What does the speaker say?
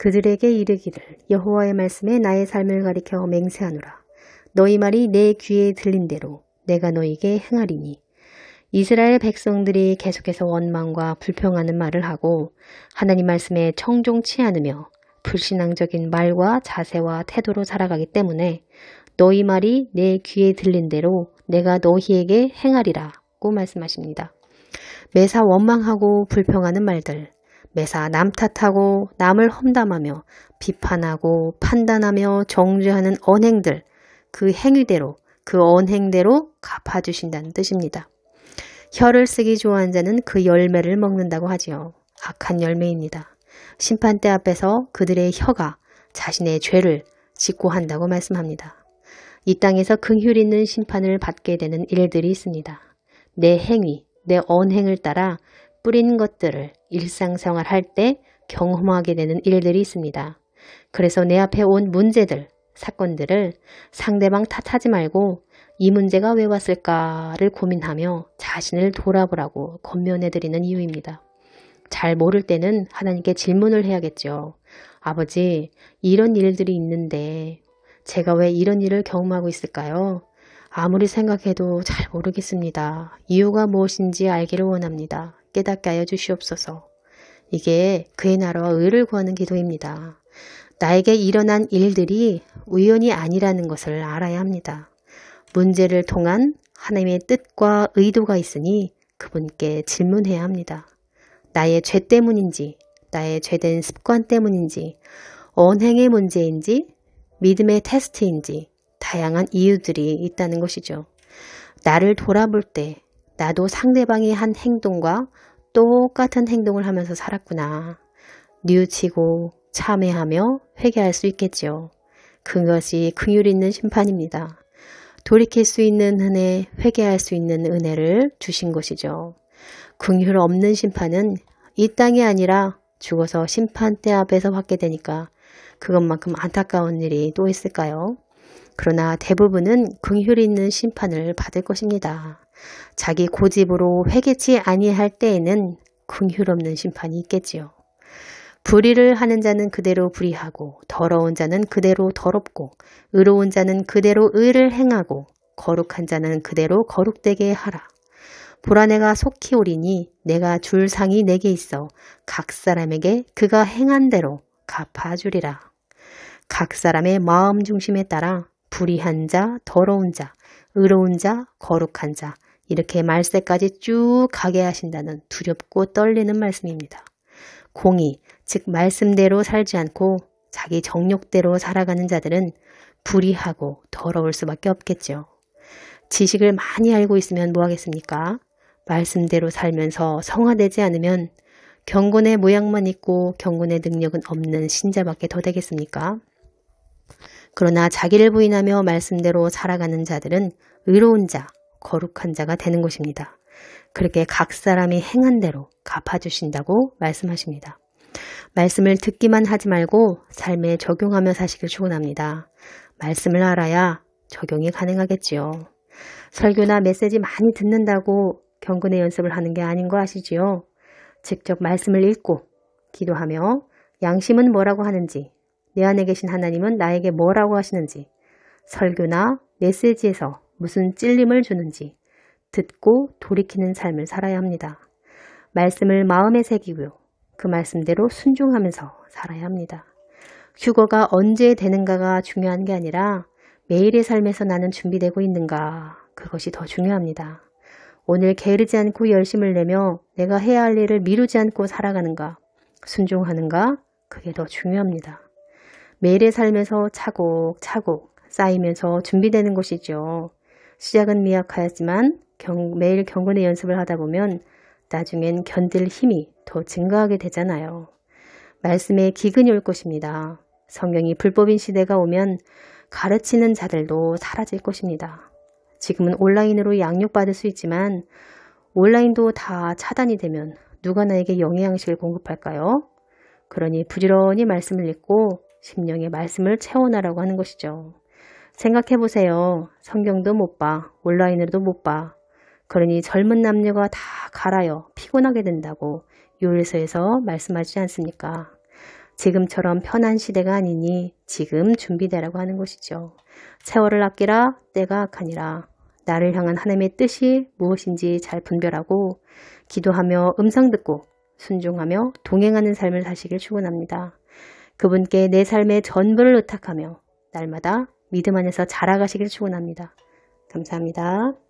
그들에게 이르기를 여호와의 말씀에 나의 삶을 가리켜 맹세하노라. 너희 말이 내 귀에 들린 대로 내가 너희에게 행하리니. 이스라엘 백성들이 계속해서 원망과 불평하는 말을 하고 하나님 말씀에 청종치 않으며 불신앙적인 말과 자세와 태도로 살아가기 때문에 너희 말이 내 귀에 들린 대로 내가 너희에게 행하리라고 말씀하십니다. 매사 원망하고 불평하는 말들, 매사 남 탓하고 남을 험담하며 비판하고 판단하며 정죄하는 언행들, 그 행위대로 그 언행대로 갚아주신다는 뜻입니다. 혀를 쓰기 좋아하는 자는 그 열매를 먹는다고 하지요. 악한 열매입니다. 심판대 앞에서 그들의 혀가 자신의 죄를 짓고 한다고 말씀합니다. 이 땅에서 긍휼 있는 심판을 받게 되는 일들이 있습니다. 내 행위, 내 언행을 따라 뿌린 것들을 일상생활 할 때 경험하게 되는 일들이 있습니다. 그래서 내 앞에 온 문제들, 사건들을 상대방 탓하지 말고 이 문제가 왜 왔을까를 고민하며 자신을 돌아보라고 권면해드리는 이유입니다. 잘 모를 때는 하나님께 질문을 해야겠죠. 아버지, 이런 일들이 있는데 제가 왜 이런 일을 경험하고 있을까요? 아무리 생각해도 잘 모르겠습니다. 이유가 무엇인지 알기를 원합니다. 깨닫게 하여 주시옵소서. 이게 그의 나라와 의를 구하는 기도입니다. 나에게 일어난 일들이 우연이 아니라는 것을 알아야 합니다. 문제를 통한 하나님의 뜻과 의도가 있으니 그분께 질문해야 합니다. 나의 죄 때문인지, 나의 죄된 습관 때문인지, 언행의 문제인지, 믿음의 테스트인지 다양한 이유들이 있다는 것이죠. 나를 돌아볼 때 나도 상대방이 한 행동과 똑같은 행동을 하면서 살았구나. 뉘우치고 참회하며 회개할 수 있겠지요. 그것이 긍휼 있는 심판입니다. 돌이킬 수 있는 은혜, 회개할 수 있는 은혜를 주신 것이죠. 긍휼 없는 심판은 이 땅이 아니라 죽어서 심판대 앞에서 받게 되니까 그것만큼 안타까운 일이 또 있을까요? 그러나 대부분은 긍휼 있는 심판을 받을 것입니다. 자기 고집으로 회개치 아니할 때에는 긍휼 없는 심판이 있겠지요. 불의를 하는 자는 그대로 불의하고 더러운 자는 그대로 더럽고 의로운 자는 그대로 의를 행하고 거룩한 자는 그대로 거룩되게 하라. 보라 내가 속히 오리니 내가 줄 상이 내게 있어 각 사람에게 그가 행한 대로 갚아주리라. 각 사람의 마음 중심에 따라 불의한 자, 더러운 자, 의로운 자, 거룩한 자 이렇게 말세까지 쭉 가게 하신다는 두렵고 떨리는 말씀입니다. 공의, 즉 말씀대로 살지 않고 자기 정욕대로 살아가는 자들은 불의하고 더러울 수밖에 없겠죠. 지식을 많이 알고 있으면 뭐하겠습니까? 말씀대로 살면서 성화되지 않으면 경건의 모양만 있고 경건의 능력은 없는 신자밖에 더 되겠습니까? 그러나 자기를 부인하며 말씀대로 살아가는 자들은 의로운 자, 거룩한 자가 되는 것입니다. 그렇게 각 사람이 행한 대로 갚아주신다고 말씀하십니다. 말씀을 듣기만 하지 말고 삶에 적용하며 사시길 축원합니다. 말씀을 알아야 적용이 가능하겠지요. 설교나 메시지 많이 듣는다고 경건의 연습을 하는 게 아닌 거 아시지요? 직접 말씀을 읽고 기도하며 양심은 뭐라고 하는지, 내 안에 계신 하나님은 나에게 뭐라고 하시는지, 설교나 메시지에서 무슨 찔림을 주는지 듣고 돌이키는 삶을 살아야 합니다. 말씀을 마음에 새기고요. 그 말씀대로 순종하면서 살아야 합니다. 휴거가 언제 되는가가 중요한 게 아니라 매일의 삶에서 나는 준비되고 있는가, 그것이 더 중요합니다. 오늘 게으르지 않고 열심을 내며 내가 해야 할 일을 미루지 않고 살아가는가, 순종하는가, 그게 더 중요합니다. 매일의 삶에서 차곡차곡 쌓이면서 준비되는 것이죠. 시작은 미약하지만 매일 경건의 연습을 하다 보면 나중엔 견딜 힘이 더 증가하게 되잖아요. 말씀에 기근이 올 것입니다. 성경이 불법인 시대가 오면 가르치는 자들도 사라질 것입니다. 지금은 온라인으로 양육받을 수 있지만 온라인도 다 차단이 되면 누가 나에게 영양식을 공급할까요? 그러니 부지런히 말씀을 읽고 심령의 말씀을 채워나라고 하는 것이죠. 생각해보세요. 성경도 못 봐, 온라인으로도 못 봐. 그러니 젊은 남녀가 다 갈아요. 피곤하게 된다고 요일서에서 말씀하지 않습니까? 지금처럼 편한 시대가 아니니 지금 준비되라고 하는 것이죠. 세월을 아끼라 때가 악하니라. 나를 향한 하나님의 뜻이 무엇인지 잘 분별하고 기도하며 음성 듣고 순종하며 동행하는 삶을 사시길 축원합니다. 그분께 내 삶의 전부를 의탁하며 날마다 믿음 안에서 자라가시길 축원합니다. 감사합니다.